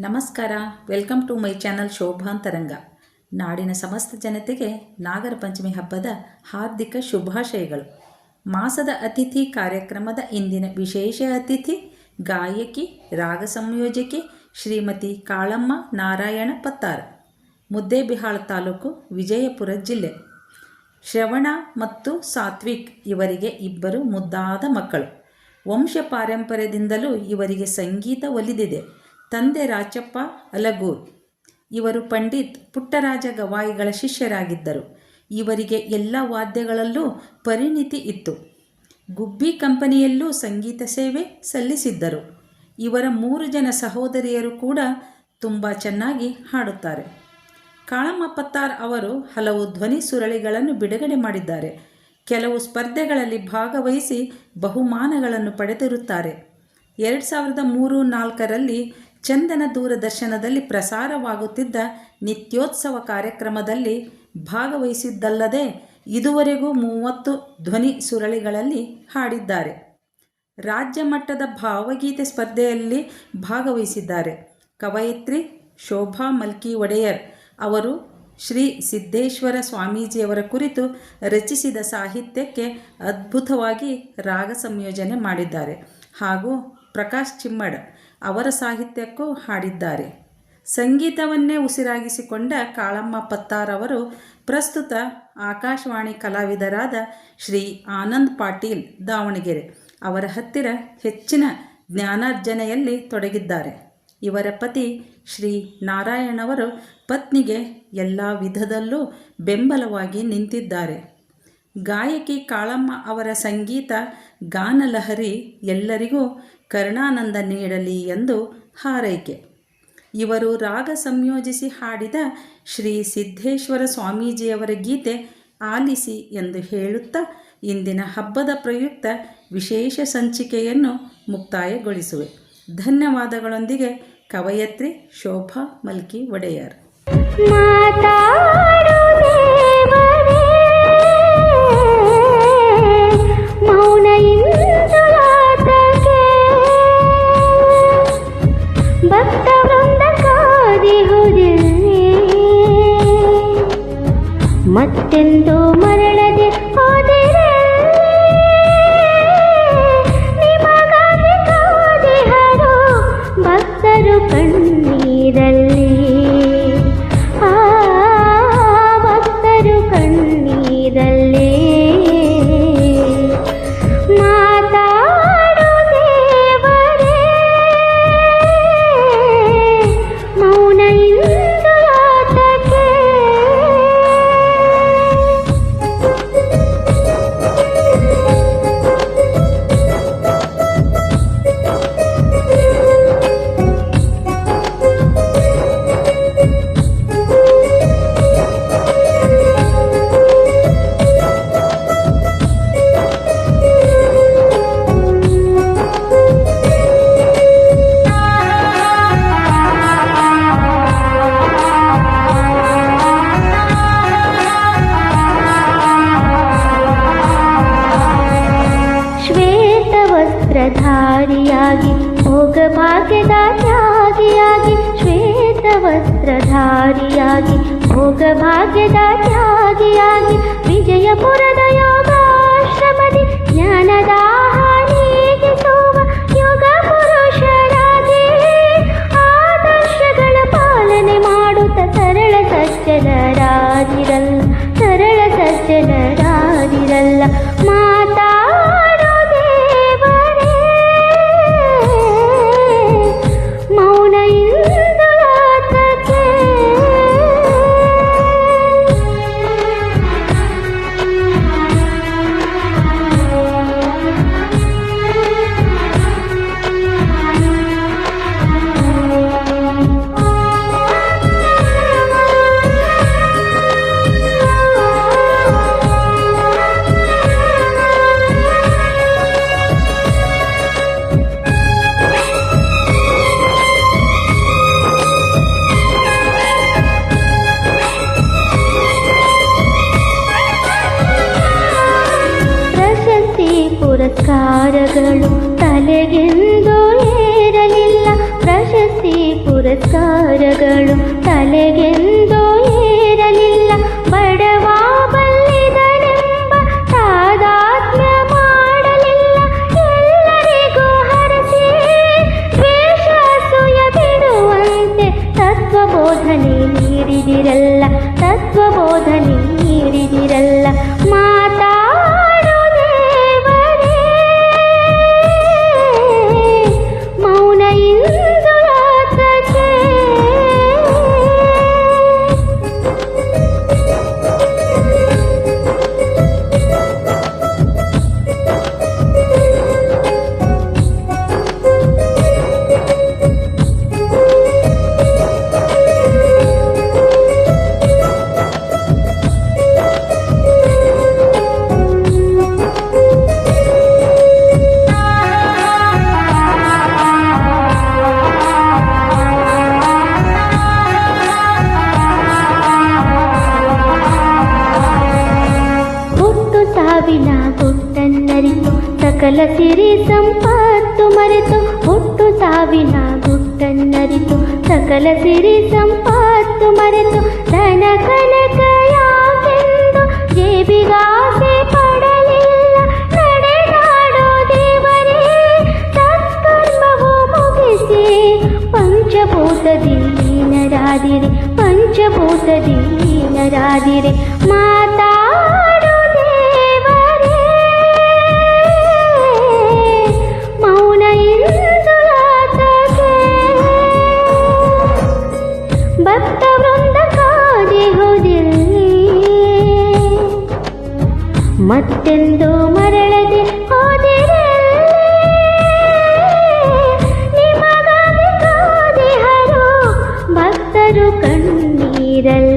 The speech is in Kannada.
ನಮಸ್ಕಾರ, ವೆಲ್ಕಮ್ ಟು ಮೈ ಚಾನಲ್ ಶೋಭಾಂತರಂಗ. ನಾಡಿನ ಸಮಸ್ತ ಜನತೆಗೆ ನಾಗರ ಪಂಚಮಿ ಹಬ್ಬದ ಹಾರ್ದಿಕ ಶುಭಾಶಯಗಳು. ಮಾಸದ ಅತಿಥಿ ಕಾರ್ಯಕ್ರಮದ ಇಂದಿನ ವಿಶೇಷ ಅತಿಥಿ ಗಾಯಕಿ, ರಾಗ ಸಂಯೋಜಕಿ ಶ್ರೀಮತಿ ಕಾಳಮ್ಮ ನಾರಾಯಣ ಪತ್ತಾರ, ಮುದ್ದೇಬಿಹಾಳ ತಾಲೂಕು, ವಿಜಯಪುರ ಜಿಲ್ಲೆ. ಶ್ರವಣ ಮತ್ತು ಸಾತ್ವಿಕ್ ಇವರಿಗೆ ಇಬ್ಬರು ಮುದ್ದಾದ ಮಕ್ಕಳು. ವಂಶ ಪಾರಂಪರ್ಯದಿಂದಲೂ ಇವರಿಗೆ ಸಂಗೀತ ಒಲಿದಿದೆ. ತಂದೆ ರಾಚಪ್ಪ ಅಲಗೂರ್ ಇವರು ಪಂಡಿತ್ ಪುಟ್ಟರಾಜ ಗವಾಯಿಗಳ ಶಿಷ್ಯರಾಗಿದ್ದರು. ಇವರಿಗೆ ಎಲ್ಲ ವಾದ್ಯಗಳಲ್ಲೂ ಪರಿಣಿತಿ ಇತ್ತು. ಗುಬ್ಬಿ ಕಂಪನಿಯಲ್ಲೂ ಸಂಗೀತ ಸೇವೆ ಸಲ್ಲಿಸಿದ್ದರು. ಇವರ 3 ಜನ ಸಹೋದರಿಯರು ಕೂಡ ತುಂಬ ಚೆನ್ನಾಗಿ ಹಾಡುತ್ತಾರೆ. ಕಾಳಮ್ಮ ಪತ್ತಾರ್ ಅವರು ಹಲವು ಧ್ವನಿ ಸುರಳಿಗಳನ್ನು ಬಿಡುಗಡೆ ಮಾಡಿದ್ದಾರೆ. ಕೆಲವು ಸ್ಪರ್ಧೆಗಳಲ್ಲಿ ಭಾಗವಹಿಸಿ ಬಹುಮಾನಗಳನ್ನು ಪಡೆದಿರುತ್ತಾರೆ. 2003-4ರಲ್ಲಿ ಚಂದನ ದೂರದರ್ಶನದಲ್ಲಿ ಪ್ರಸಾರವಾಗುತ್ತಿದ್ದ ನಿತ್ಯೋತ್ಸವ ಕಾರ್ಯಕ್ರಮದಲ್ಲಿ ಭಾಗವಹಿಸಿದ್ದಲ್ಲದೆ ಇದುವರೆಗೂ 30 ಧ್ವನಿ ಸುರಳಿಗಳಲ್ಲಿ ಹಾಡಿದ್ದಾರೆ. ರಾಜ್ಯ ಮಟ್ಟದ ಭಾವಗೀತೆ ಸ್ಪರ್ಧೆಯಲ್ಲಿ ಭಾಗವಹಿಸಿದ್ದಾರೆ. ಕವಯಿತ್ರಿ ಶೋಭಾ ಮಲ್ಕಿ ಒಡೆಯರ್ ಅವರು ಶ್ರೀ ಸಿದ್ದೇಶ್ವರ ಸ್ವಾಮೀಜಿಯವರ ಕುರಿತು ರಚಿಸಿದ ಸಾಹಿತ್ಯಕ್ಕೆ ಅದ್ಭುತವಾಗಿ ರಾಗ ಸಂಯೋಜನೆ ಮಾಡಿದ್ದಾರೆ. ಹಾಗೂ ಪ್ರಕಾಶ್ ಚಿಮ್ಮಡ್ ಅವರ ಸಾಹಿತ್ಯಕ್ಕೂ ಹಾಡಿದ್ದಾರೆ. ಸಂಗೀತವನ್ನೇ ಉಸಿರಾಗಿಸಿಕೊಂಡ ಕಾಳಮ್ಮ ಪತ್ತಾರ್ ಅವರು ಪ್ರಸ್ತುತ ಆಕಾಶವಾಣಿ ಕಲಾವಿದರಾದ ಶ್ರೀ ಆನಂದ್ ಪಾಟೀಲ್ ದಾವಣಗೆರೆ ಅವರ ಹತ್ತಿರ ಹೆಚ್ಚಿನ ಜ್ಞಾನಾರ್ಜನೆಯಲ್ಲಿ ತೊಡಗಿದ್ದಾರೆ. ಇವರ ಪತಿ ಶ್ರೀ ನಾರಾಯಣವರು ಪತ್ನಿಗೆ ಎಲ್ಲ ವಿಧದಲ್ಲೂ ಬೆಂಬಲವಾಗಿ ನಿಂತಿದ್ದಾರೆ. ಗಾಯಕಿ ಕಾಳಮ್ಮ ಅವರ ಸಂಗೀತ ಗಾನಲಹರಿ ಎಲ್ಲರಿಗೂ ಕರುಣಾನಂದ ನೀಡಲಿ ಎಂದು ಹಾರೈಕೆ. ಇವರು ರಾಗ ಸಂಯೋಜಿಸಿ ಹಾಡಿದ ಶ್ರೀ ಸಿದ್ದೇಶ್ವರ ಸ್ವಾಮೀಜಿಯವರ ಗೀತೆ ಆಲಿಸಿ ಎಂದು ಹೇಳುತ್ತಾ ಇಂದಿನ ಹಬ್ಬದ ಪ್ರಯುಕ್ತ ವಿಶೇಷ ಸಂಚಿಕೆಯನ್ನು ಮುಕ್ತಾಯಗೊಳಿಸುವೆ. ಧನ್ಯವಾದಗಳೊಂದಿಗೆ ಕವಯತ್ರಿ ಶೋಭಾ ಮಲ್ಕಿ ಒಡೆಯರ್. ಮತ್ತೆಂದು ಮರಳದೆ ಹೋದರೆ ನಿಮಗಾಗಿ ಕಾದಿಹರು ಭಕ್ತರು ಕಣ್ಣೀರಲ್ಲಿ, ಭಕ್ತರು ಕಣ್ಣೀರಲ್ಲಿ. ಮಾತಾಡು ದೇವರೇ, ಮೌನ ಇಂದು ಯಾತಕ್ಕೆ? ಧಾರಿಯಾಗಿ ಭೋಗ ಭಾಗ್ಯದ ತ್ಯಾಗಿಯಾಗಿ, ಶ್ವೇತವಸ್ತ್ರಧಾರಿಯಾಗಿ ಭೋಗ ಭಾಗ್ಯದ ತ್ಯಾಗಿಯಾಗಿ, ವಿಜಯಪುರದ ಯೋಗಾಶ್ರಮದಿ ಜ್ಞಾನದ ನೀಗಿಸುವ ಯೋಗ ಪುರುಷರಾಗಿ, ಆದರ್ಶಗಳ ಪಾಲನೆ ಮಾಡುತ್ತ ಸರಳ ಸಜ್ಜನರಾದಿರಲ್ಲ, ಸರಳ ಸಜ್ಜನರಾದಿರಲ್ಲ. ಮಾತಾಡು ದೇವರೇ, ಮೌನ ಇಂದು ಯಾತಕ್ಕೆ? ಪುರಸ್ಕಾರಗಳು ತಲೆಗೆಂದು ಏರಲಿಲ್ಲ, ಪ್ರಶಸ್ತಿ ಪುರಸ್ಕಾರ ಸಕಲ ಸಿರಿ ಸಂಪತ್ತು ಮರೆತು ಹುಟ್ಟು ಸಾವಿನ ಗುಟ್ಟನ್ನರಿತು ಸಕಲ ಸಿರಿ ಸಂಪತ್ತು ಮರೆತು ಧನ ಕನಕ ಯಾಕೆಂದು ಜೇಬಿಗಾಸೆ ಪಡಲಿಲ್ಲ ನಡೆದಾಡೋ ದೇವರೇ ಸತ್ಕರ್ಮವು ಮುಗಿಸಿ ಪಂಚಭೂತದಿ ಲೀನರಾದಿರಿ ಪಂಚಭೂತದಿ ಲೀನರಾದಿರಿ ಮಾತಾಡು ದೇವರೇ ಮೌನ ಇಂದು ಯಾತಕೆ ಭಕ್ತ ವೃಂದ ಕಾದಿಹುದಿಲ್ಲಿ ಮತ್ತೆಂದು ಮರಳದೆ ಹೋದಿರಲಿ ನಿಮಗಾಗಿ ಕಾದಿಹರು ಭಕ್ತರು ಕಣ್ಣೀರಲ್ಲಿ